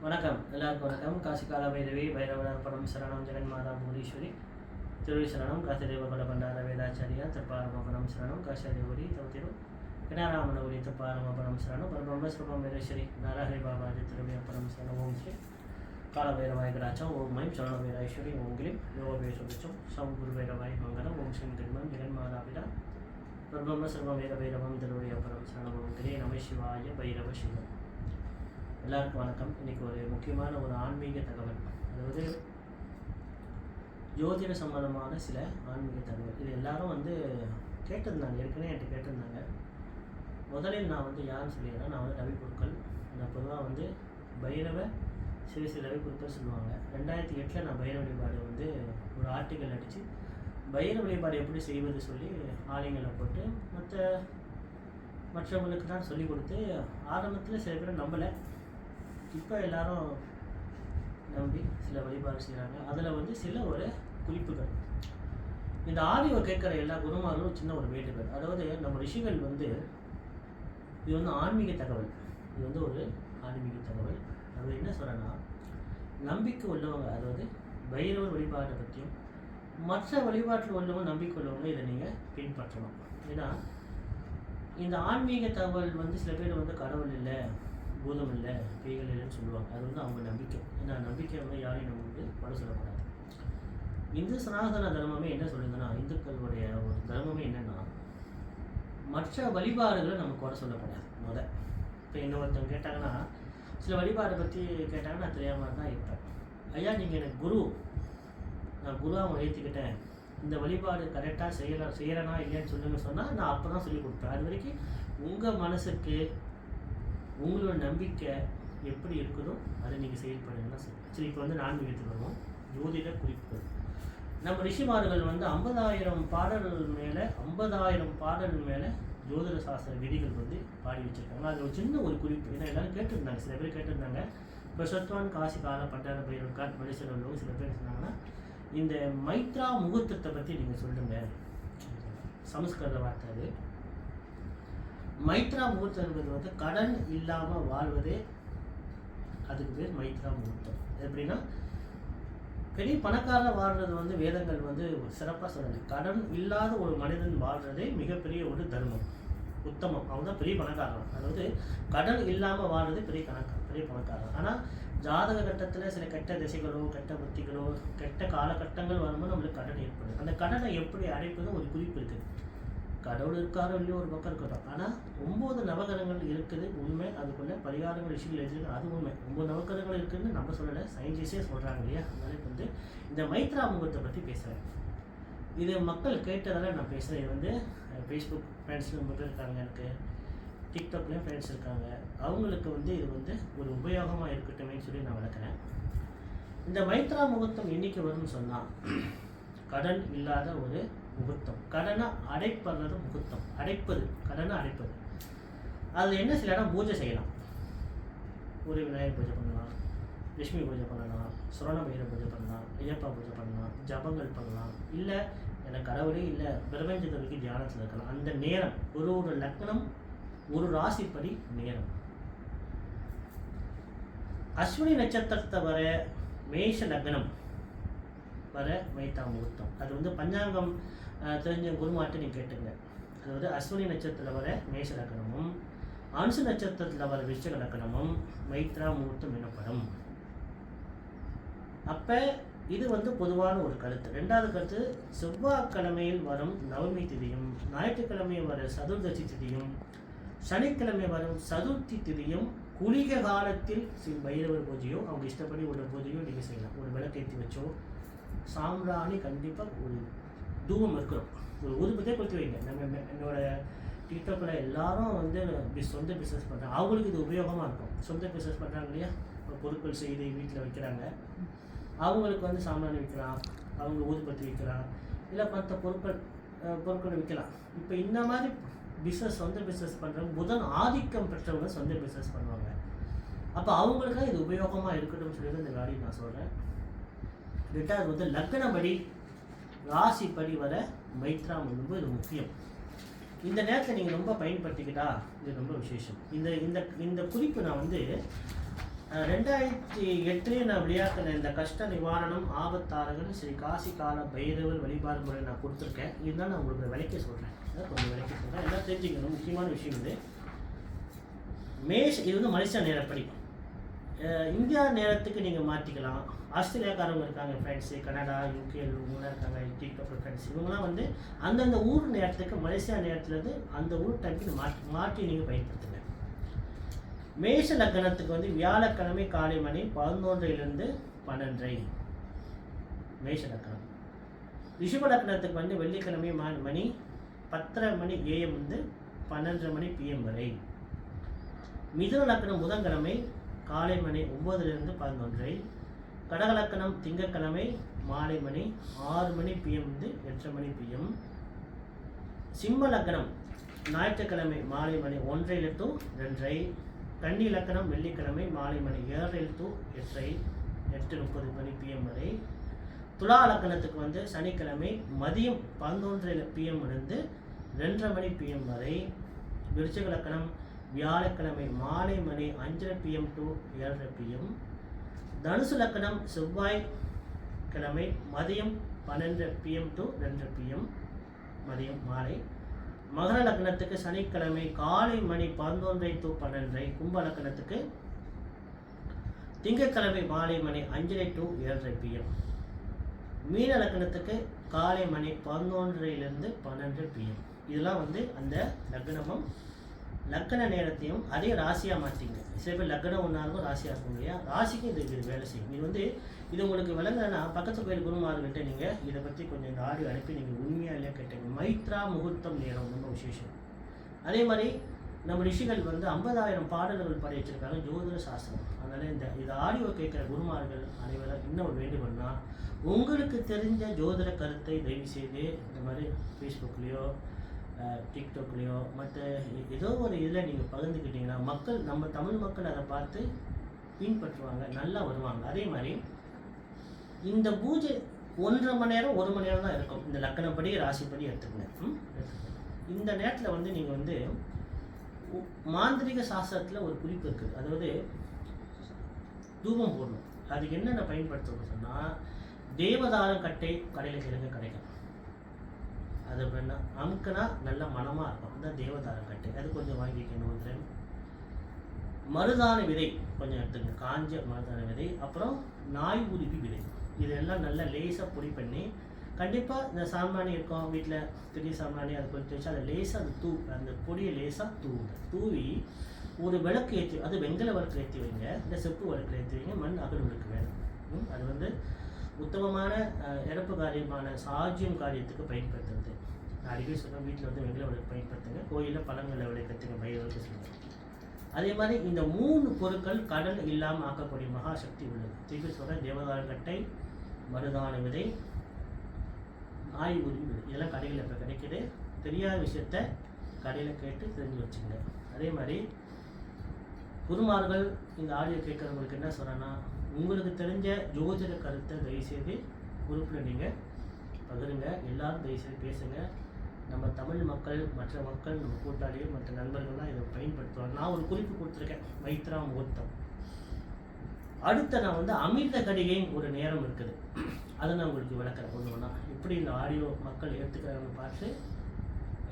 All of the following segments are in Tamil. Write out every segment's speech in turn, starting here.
வணக்கம், எல்லாருக்கும் வணக்கம். காசி கால பைரவி பைரவனார் பரம் சரணம் ஜெகன்மாதா புவனேஸ்வரி திருவி சரணம் காசிதேவ குல பண்டார வேதாச்சாரியா திருப்பாரமபரம் சரணம் காசிதேவரி தவத்திரு கணராமனவரி திருப்பாரமபரம் சரணம் பரபிரம்ம ஸ்வரூபம் வீரேஸ்வரி நாராயணி பாபாஜி திருவியப்பரம் சரணம் ஓம் ஸ்ரீ கால பைரவாய் கடாச்சம் ஓம் மைம் சரண வீரேஸ்வரி ஓம் கிளிம் யோகேஸ்வரிச்சம் சம் குரு பைரவாய் மங்களம் ஓம் ஸ்ரீ கிருமம் ஜெகன்மாதா பிதா பரபிரம்ம ஸ்வரூபம் வீர பைரவம் திருவியப்பரம் சரணம் ஓம் கிரே நம சிவாய பைரவ சிவம். எல்லாருக்கும் வணக்கம். இன்றைக்கி ஒரு முக்கியமான ஒரு ஆன்மீக தகவல், அதாவது ஜோதிட சம்பந்தமான சில ஆன்மீக தகவல். இது எல்லாரும் கேட்டிருந்தாங்க, ஏற்கனவே என்கிட்ட கேட்டிருந்தாங்க. முதலில் நான் யாருன்னு சொல்லிடுறேன். நான் ரவி குருக்கள். நான் பொதுவாக பைரவ சிறு ரவி குருக்கள் சொல்லுவாங்க. 2008 நான் பைரவ வழிபாடு ஒரு ஆர்டிக்கல் அடித்து பைரவ வழிபாடு எப்படி செய்வது சொல்லி ஆலயங்களை போட்டு மற்றவங்களுக்கு தான் சொல்லிக் கொடுத்து ஆரம்பத்தில் சில பேர் நம்பலை. இப்போ எல்லாரும் நம்பி சில வழிபாடு செய்கிறாங்க. அதில் சில ஒரு குறிப்புகள், இந்த ஆடியோ கேட்குற எல்லா குருமாரும் சின்ன ஒரு வேண்டுகள். அதாவது நம்ம ரிஷிகள் இது ஆன்மீக தகவல். இது ஒரு ஆன்மீக தகவல். அது என்ன சொல்கிறேன்னா, நம்பிக்கை உள்ளவங்க, அதாவது பைரவர் வழிபாட்டை பற்றியும் மற்ற வழிபாட்டில் உள்ளவங்க நம்பிக்கை உள்ளவங்க இதை நீங்கள் பின்பற்றணும். ஏன்னா இந்த ஆன்மீக தகவல் சில பேர் கடவுள் இல்லை, பூதம் இல்லை, பேய்கள் இல்லைன்னு சொல்லுவாங்க. அது அவங்க நம்பிக்கை. ஏன்னா நம்பிக்கை யாரையும் நம்ம பட சொல்லக்கூடாது. இந்து சனாதன தர்மமே என்ன சொல்லுதுன்னா, இந்துக்களுடைய ஒரு தர்மமே என்னென்னா, மற்ற வழிபாடுகளை நம்ம குறை சொல்லக்கூடாது. இப்போ என்ன ஒருத்தவங்க கேட்டாங்கன்னா, சில வழிபாடை பற்றி கேட்டாங்கன்னா நான் தெரியாமல் தான் இருப்பேன். ஐயா நீங்கள் எனக்கு குரு, நான் குருவாக அவங்க ஏற்றிக்கிட்டேன், இந்த வழிபாடு கரெக்டாக செய்கிறேனா இல்லைன்னு சொல்லுங்க சொன்னால் நான் அப்போ தான் சொல்லி கொடுப்பேன். அது வரைக்கும் உங்கள் மனசுக்கு உங்களோட நம்பிக்கை எப்படி இருக்குதோ அதை நீங்கள் செயல்படுங்கன்னா சரி. இப்போ நான்மீகத்துக்கு வருவோம். ஜோதிட குறிப்புகள். நம்ம ரிஷிமார்கள் 50,000 பாடல்கள் மேலே ஜோதிட சாஸ்திர விதிகள் பாடி வச்சுருக்காங்க. அது ஒரு சின்ன ஒரு குறிப்பு. ஏன்னா எல்லோரும் கேட்டிருந்தாங்க, சில பேர் கேட்டிருந்தாங்க. இப்போ சொத்வான் காசி கால பண்டார பைரவர்காட் மலேசியாவில் உள்ளவங்க சில பேர் சொன்னாங்கன்னா, இந்த மைத்ரா முகூர்த்தத்தை பற்றி நீங்கள் சொல்லுங்கள். சமஸ்கிருத வார்த்தை அது. மைத்ரா முகூர்த்தம் என்பது கடன் இல்லாமல் வாழ்வதே அதுக்கு பேர் மைத்ரா முகூர்த்தம். எப்படின்னா, பெரிய பணக்காரர் வாழ்றது வேதங்கள் சிறப்பாக சொல்லலை. கடன் இல்லாத ஒரு மனிதன் வாழ்றதே மிகப்பெரிய ஒரு தர்மம், உத்தமம். அவங்க தான் பெரிய பணக்காரன். அதாவது கடன் இல்லாமல் வாழ்றது பெரிய பணக்காரன். ஆனால் ஜாதக கட்டத்தில் சில கெட்ட திசைகளோ கெட்ட புத்திகளோ கெட்ட காலகட்டங்கள் வரும்போது நம்மளுக்கு கடன் ஏற்படுது. அந்த கடனை எப்படி அடைப்பது ஒரு குறிப்பு இருக்குது. கடவுள் இருக்காரோ இல்லையோ ஒரு பக்கம் இருக்கட்டும். ஆனால் 9 நவகிரகங்கள் இருக்குது உண்மை. அதுக்குள்ளே பரிகாரங்கள் விஷயங்கள் எழுதிருக்கு, அது உண்மை. 9 நவகிரகங்கள் இருக்குதுன்னு நம்ம சொல்லலை, சயின்டிஸ்டே சொல்கிறாங்க இல்லையா. அதனால இந்த மைத்ரா முகூர்த்தத்தை பற்றி பேசுகிறேன். இது மக்கள் கேட்டதால் நான் பேசுகிறேன். இது ஃபேஸ்புக் ஃப்ரெண்ட்ஸ் ரொம்ப பேர் இருக்காங்க, எனக்கு டிக்டாக்லேயும் ஃப்ரெண்ட்ஸ் இருக்காங்க. அவங்களுக்கு இது ஒரு உபயோகமாக இருக்கட்டுமே சொல்லி நான் வளர்க்குறேன். இந்த மைத்ரா முகூர்த்தம் என்றைக்கு வரும்னு சொன்னால், கடன் இல்லாத ஒரு முகூர்த்தம். கடனை அடைப்பது முகூர்த்தம். கடனை அடைப்பது. அதில் என்ன சில இடம் பூஜை செய்யலாம். ஒரு விநாயகர் பூஜை பண்ணலாம், லட்சுமி பூஜை பண்ணலாம், சுரண பைரவ பூஜை பண்ணலாம், ஐயப்பா பூஜை பண்ணலாம், ஜபங்கள் பண்ணலாம். இல்லை எனக்கு கடவுளே இல்லை, பிரபஞ்சத்துக்கு தியானத்தில் இருக்கலாம். அந்த நேரம் ஒரு லக்னம் ஒரு ராசிப்படி நேரம். அஸ்வினி நட்சத்திரத்தை வர மேஷ லக்னம் வர மைத்ரா முகூர்த்தம். அது பஞ்சாங்கம் தெரிஞ்ச குருமாட்ட நீங்கள் கேட்டுங்க. அதாவது அஸ்வினி நட்சத்திரத்தில் வர மேஷ லக்னமும் அனுசு நட்சத்திரத்தில் வர விருச்சிக லக்னமும் மைத்ரா முகூர்த்தம் எனப்படும். அப்போ இது பொதுவான ஒரு கருத்து. 2வது கருத்து, செவ்வாய்க்கிழமையில் வரும் நவமி திதியும் ஞாயிற்றுக்கிழமையில் வர சதுர்தசி திதியும் சனிக்கிழமை வரும் சதுர்த்தி திதியும் குளிக காலத்தில் பைரவர் பூஜையோ அவங்க இஷ்டப்படி உள்ள பூஜையோ நீங்கள் செய்யலாம். ஒரு விளக்கேற்றி வச்சோ, சாம்பிராணி கண்டிப்பாக ஒரு தூவம் இருக்கிறோம், ஒரு ஊதுபத்தியே கொடுத்து வைங்க. நம்ம என்னோட டிக்டாக்கில் எல்லாரும் சொந்த பிஸ்னஸ் பண்ணுறாங்க. அவங்களுக்கு இது உபயோகமாக இருக்கும். சொந்த பிஸ்னஸ் பண்ணுறாங்க இல்லையா, பொருட்கள் செய்து வீட்டில் வைக்கிறாங்க. அவங்களுக்கு சாம்பிராணி விற்கலாம், அவங்க ஊதுபத்தி விற்கலாம், இல்லை மற்ற பொருட்களை விற்கலாம். இப்போ இந்த மாதிரி சொந்த பிஸ்னஸ் பண்ணுறவங்க, புதன் ஆதிக்கம் பெற்றவங்க சொந்த பிஸ்னஸ் பண்ணுவாங்க. அப்போ அவங்களுக்காக இது உபயோகமாக இருக்கட்டும்னு சொல்லி இந்த வேலையை நான் சொல்கிறேன். 2வது லக்னப்படி ராசிப்படி வர மைத்ரா முகூர்த்தம் இது முக்கியம். இந்த நேரத்தை நீங்கள் ரொம்ப பயன்படுத்திக்கிட்டா இது ரொம்ப விசேஷம். இந்த குறிப்பு நான் 2008 நான் வெளியாக்கின இந்த கஷ்ட நிவாரணம் ஆபத்தாரகன் ஸ்ரீ காசி கால பைரவர் வழிபாடு முறை நான் கொடுத்துருக்கேன். இதுதான் நான் உங்களுக்கு விலைக்கு சொல்கிறேன், கொஞ்சம் விலைக்கு சொல்கிறேன், எல்லாம் தெரிஞ்சுக்கணும். முக்கியமான விஷயம் இது. இது வந்து மலேசியா நேரப்படி. இந்தியா நேரத்துக்கு நீங்கள் மாற்றிக்கலாம். ஆஸ்திரேலியாக்காரவங்க இருக்காங்க ஃப்ரெண்ட்ஸு, கனடா, யூகே இவங்களாம் இருக்காங்க, டிக்டாக் ஃப்ரெண்ட்ஸ், இவங்களாம் வந்து அந்தந்த ஊர் நேரத்துக்கு மலேசியா நேரத்துலேருந்து அந்த ஊர் டைமுக்கு மாற்றி நீங்கள் பயன்படுத்துங்க. மேஷ லக்னத்துக்கு வந்து வியாழக்கிழமை காலை மணி 11:00 12:30 மேஷ லக்னம். ரிஷப லக்னத்துக்கு வந்து வெள்ளிக்கிழமை மணி 10:30 AM வந்து 12:30 PM வரை. மிதுன லக்னம் புதன்கிழமை காலை மணி 9:00 11:30. கடக லக்னம் திங்கட்கிழமை மாலை மணி 6:00 PM வந்து 8:30 PM. சிம்ம லக்னம் ஞாயிற்றுக்கிழமை மாலை மணி 1:30 to 2:30. கன்னி லக்னம் வெள்ளிக்கிழமை மாலை மணி 7:00 to 8:30 PM வரை. துலா லக்னத்துக்கு வந்து சனிக்கிழமை மதியம் 11:30 PM இருந்து 2:30 PM வரை. விருச்சிக லக்னம் வியாழக்கிழமை மாலை மணி 5:30 PM to 7:30 PM. தனுசு லக்னம் செவ்வாய் கிழமை மதியம் 12:00 PM to 2:30 PM மதியம் மாலை. மகர லக்னத்துக்கு சனிக்கிழமை காலை மணி 11:00 to 12:30. கும்ப லக்னத்துக்கு திங்கட்கிழமை மாலை மணி 5:30 to 7:30 PM. மீன லக்னத்துக்கு காலை மணி 11:00 12:00 PM. இதெல்லாம் வந்து அந்த லக்னமும் லக்ன நேரத்தையும் அதே ராசியாக மாற்றிங்க. சில பேர் லக்னம் ஒன்றா இருக்கும், ராசியாக இருக்கும் இல்லையா, ராசிக்கு இது வேலை செய்யும். இது வந்து இது உங்களுக்கு விளங்குனா பக்கத்து கோயில் குருமார்கிட்ட நீங்கள் இதை பற்றி கொஞ்சம் இந்த ஆடியோ அனுப்பி நீங்கள் உண்மையாக இல்லையா கேட்டீங்க. மைத்ரா முகூர்த்தம் நேரம் ரொம்ப விசேஷம். அதே மாதிரி நம்ம ரிஷிகள் வந்து 50,000 பாடல்கள் பாடி வச்சிருக்காங்க ஜோதிட சாஸ்திரம். அதனால் இந்த ஆடியோ கேட்குற குருமார்கள் அனைவரும் இன்னும் வேண்டுமென்னா உங்களுக்கு தெரிஞ்ச ஜோதிட கருத்தை தயவு செய்து இந்த மாதிரி ஃபேஸ்புக்லேயோ டிக்டாக்லேயோ மற்ற ஏதோ ஒரு இதில் நீங்கள் பகிர்ந்துக்கிட்டிங்கன்னா நம்ம தமிழ் மக்கள் அதை பார்த்து பின்பற்றுவாங்க, நல்லா வருவாங்க. அதே மாதிரி இந்த பூஜை 1.5 மணி நேரம் 1 மணி நேரம் தான் இருக்கும். இந்த லக்கணப்படி ராசிப்படி எடுத்துக்கங்க. இந்த நேரத்தில் வந்து நீங்கள் வந்து மாந்திரிக சாஸ்திரத்தில் ஒரு குறிப்பு இருக்குது. அதாவது தூபம் போடணும். அதுக்கு என்னென்ன பயன்படுத்தணும்னு சொன்னால் தேவதாரம் கட்டை கடையில் கிடைக்கும். அது அப்படின்னா அமுக்குனா நல்ல மனமாக இருக்கும். அதுதான் தேவதாரம் கட்டை. அது கொஞ்சம் வாங்கிக்கணும். ஒன்று மருதான விதை கொஞ்சம் எடுத்துங்க, காஞ்ச மருதான விதை. அப்புறம் நாய் உருவி விதை. இதெல்லாம் நல்லா லேசாக பொடி பண்ணி கண்டிப்பாக இந்த சாம்பிராணி இருக்கும் வீட்டில், பெரிய சாம்பிராணி அதை கொஞ்சம் வச்சு அதை லேசாக அந்த பொடியை லேசாக தூவி ஒரு விளக்கு ஏற்றி, அது வெங்கல விளக்கு ஏற்றி வைங்க, இல்லை செப்பு விளக்கு ஏற்றி வைங்க, மண் அகல் விளக்கு வேணும். அது வந்து உத்தமமான இறப்பு காரியமான சாஜியம் காரியத்துக்கு பயன்படுத்துறது. நான் அடிக்கடி சொல்கிறேன், வீட்டில் வந்து வெங்கல விளக்கு பயன்படுத்துங்க, கோயிலில் பழங்களில் விளக்கத்துக்கு பயிர்களுக்கு சொல்லுங்கள். அதே மாதிரி இந்த 3 பொருட்கள் கடன் இல்லாமல் ஆக்கக்கூடிய மகாசக்தி உள்ளது. திருப்பி சொல்கிறேன், தேவதாரக்கட்டை, மருதான விதை, நாய் உருவி விதை. இதெல்லாம் கடையில் இப்போ கிடைக்கிது. தெரியாத விஷயத்த கடையில் கேட்டு தெரிஞ்சு வச்சுங்க. அதே மாதிரி குருமார்கள் இந்த ஆடியோ கேட்குறவங்களுக்கு என்ன சொல்கிறேன்னா, உங்களுக்கு தெரிஞ்ச ஜோதிட கருத்தை தயவுசெய்து குரூப்பில் நீங்கள் பகிருங்க. எல்லாரும் தயவுசெய்து பேசுங்க. நம்ம தமிழ் மக்கள், மற்ற மக்கள், நம்ம கூட்டாளிகள், மற்ற நண்பர்கள்லாம் இதை பயன்படுத்துவாங்க. நான் ஒரு குறிப்பு கொடுத்துருக்கேன், மைத்ரா முகூர்த்தம். அடுத்த நான் வந்து அமிர்த கடிகைன்னு ஒரு நேரம் இருக்குது, அதை நான் உங்களுக்கு விளக்குறேன் ஒன்று ஒன்றா. இப்படி இந்த ஆடியோ மக்கள் எடுத்துக்கிறாங்கன்னு பார்த்து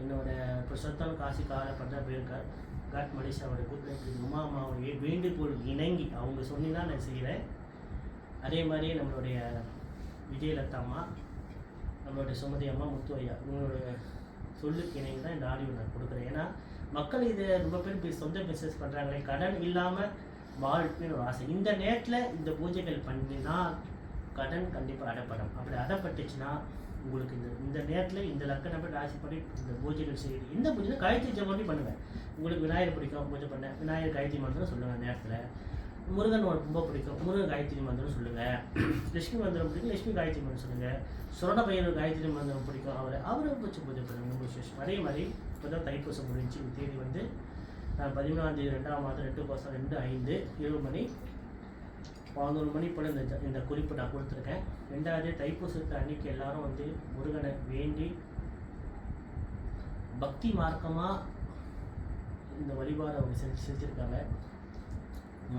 என்னோட பிரசத்தான காசி காலப்பட்ட போயிருக்கார் காட் மலேசியாவோட கூட்டணி உமாமாவுடைய வேண்டுகோள் இணங்கி அவங்க சொன்னி தான் நான் செய்கிறேன். அதே மாதிரி நம்மளுடைய விஜயலதா அம்மா, நம்மளுடைய சுமதி அம்மா, முத்து ஐயா, இவங்களுடைய சொல்லுக்கு இணங்கி தான் இந்த ஆடியோ நான் கொடுக்குறேன். ஏன்னா மக்கள் இதை ரொம்ப பேர் சொந்த பிஸ்னஸ் பண்ணுறாங்களே, கடன் இல்லாமல் வாழ்க்கைன்னு ஒரு ஆசை. இந்த நேரத்தில் இந்த பூஜைகள் பண்ணினா கடன் கண்டிப்பாக அடைப்படும். அப்படி அடைப்பட்டுச்சுன்னா உங்களுக்கு இந்த நேரத்தில் இந்த லக்கணப்படி ராசிப்படி இந்த பூஜைகள் செய்யுது. இந்த பூஜை காயத்ரி ஜெபம் பண்ணுவேன். உங்களுக்கு விநாயகர் பிடிக்கும், பூஜை பண்ண விநாயகர் காயத்ரி மந்திரம் சொல்லுங்கள். நேரத்தில் முருகன் ரொம்ப பிடிக்கும், முருகன் காயத்ரி மந்திரம் சொல்லுங்கள். லட்சுமி மந்திரம் பிடிக்கும், லட்சுமி காயத்ரி மந்திரம் சொல்லுங்கள். சுரண பையனூர் காயத்ரி மந்திரம் பிடிக்கும், அவரை வச்சு பூஜை பண்ணுங்க. ரொம்ப விசேஷம். அதே மாதிரி இப்போ தான் தைப்பூசம் முடிஞ்சு. இந்த தேதி வந்து நான் 14ஆம் தேதி 2ஆம் மாதம் 2/5 11 மணி போல் இந்த குறிப்பு நான் கொடுத்துருக்கேன். 2வது தைப்பூசத்து அன்னைக்கு எல்லாரும் வந்து முருகனை வேண்டி பக்தி மார்க்கமாக இந்த வழிபாடு அவங்க செஞ்சுருக்காங்க.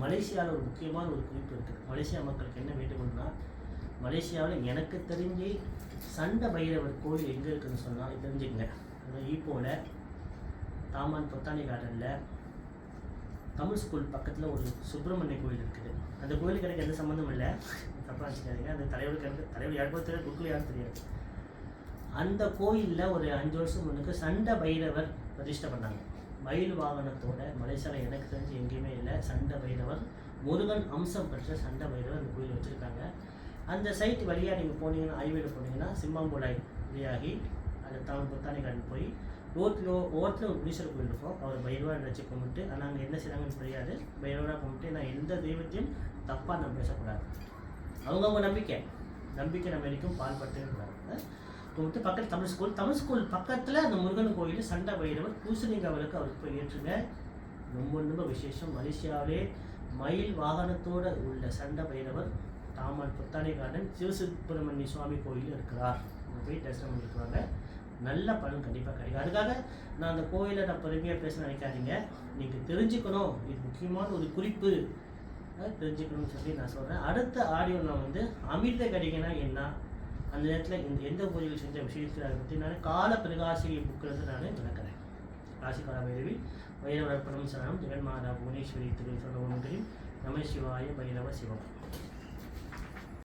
மலேசியாவில் ஒரு முக்கியமான ஒரு குறிப்பு இருக்குது. மலேசியா மக்களுக்கு என்ன வேண்டுகோள்னா, மலேசியாவில் எனக்கு தெரிஞ்சு சண்ட பைரவர் கோயில் எங்கே இருக்குதுன்னு சொன்னால் தெரிஞ்சுக்கங்க. ஈப்போவில் தாமான் பொத்தானி கார்டனில் தமிழ் ஸ்கூல் பக்கத்தில் ஒரு சுப்பிரமணிய கோயில் இருக்குது. அந்த கோயிலுக்கு எனக்கு எந்த சம்மந்தமும் இல்லை, தப்பாக வச்சுக்காதீங்க. அந்த தலைவர் யாருக்கும் தெரியாது, குருக்கள் யாரும் தெரியாது. அந்த கோயிலில் ஒரு 5 வருஷம் முன்னுக்கு சண்ட பைரவர் பிரதிஷ்டை பண்ணாங்க. மயில் வாகனத்தோட. மலேசியாவில் எனக்கு தெரிஞ்சு எங்கேயுமே இல்லை. சண்ட பைரவர், முருகன் அம்சம் பெற்ற சண்ட பைரவர் அந்த கோயில் வச்சுருக்காங்க. அந்த சைட் வழியாக நீங்கள் போனீங்கன்னா, ஹைவேல போனீங்கன்னா சிம்மாம்புலாய் வழியாகி அந்த தமிழ் புத்தானி கார்டன் போய் ஓரத்தில் ஒரு முனீஸ்வரர் கோயில் இருக்கும். அவர் பைரவராக நினச்சி கும்பிட்டு, ஆனால் அங்கே என்ன செய்கிறாங்கன்னு தெரியாது. பைரவராக கும்பிட்டு நான் எந்த தெய்வத்தையும் தப்பாக நம்ம பேசக்கூடாது. அவங்கவுங்க நம்பிக்கை நம்ம வரைக்கும் பால்பட்டவே கூடாது. கும்பிட்டு பக்கத்தில் தமிழ் ஸ்கூல் பக்கத்தில் அந்த முருகன் கோயில் சண்ட பைரவர் பூசணிங்காவலுக்கு அவருக்கு போய் ஏற்றுங்க. ரொம்ப விசேஷம். மலேசியாவிலே மயில் வாகனத்தோடு உள்ள சண்ட பைரவர் தாமான் புத்தானி கார்டன் சிவசுப்பிரமணிய சுவாமி கோயில் இருக்கிறார். போய் தரிசனம் பண்ணிக்குவாங்க. நல்ல பலன் கண்டிப்பாக கிடைக்கும். அதுக்காக நான் அந்த கோயிலை நான் பெருமையாக பேச நினைக்காதீங்க. நீங்கள் தெரிஞ்சுக்கணும், இது முக்கியமான ஒரு குறிப்பு, தெரிஞ்சுக்கணும்னு சொல்லி நான் சொல்கிறேன். அடுத்த ஆடியோ நான் வந்து அமிர்த கடிகைனா என்ன, அந்த நேரத்தில் எந்த பூஜைகள் செஞ்ச விஷயத்தில் அதை பற்றி நான் கால பிரகாசிகை புக்கில் நான் விளக்குறேன். ராசிகால பைரவி வைரவ பரமசரணம் ஜெகன்மாதா புவனேஸ்வரி திரு சொல்ல நம சிவாய பைரவ சிவம்.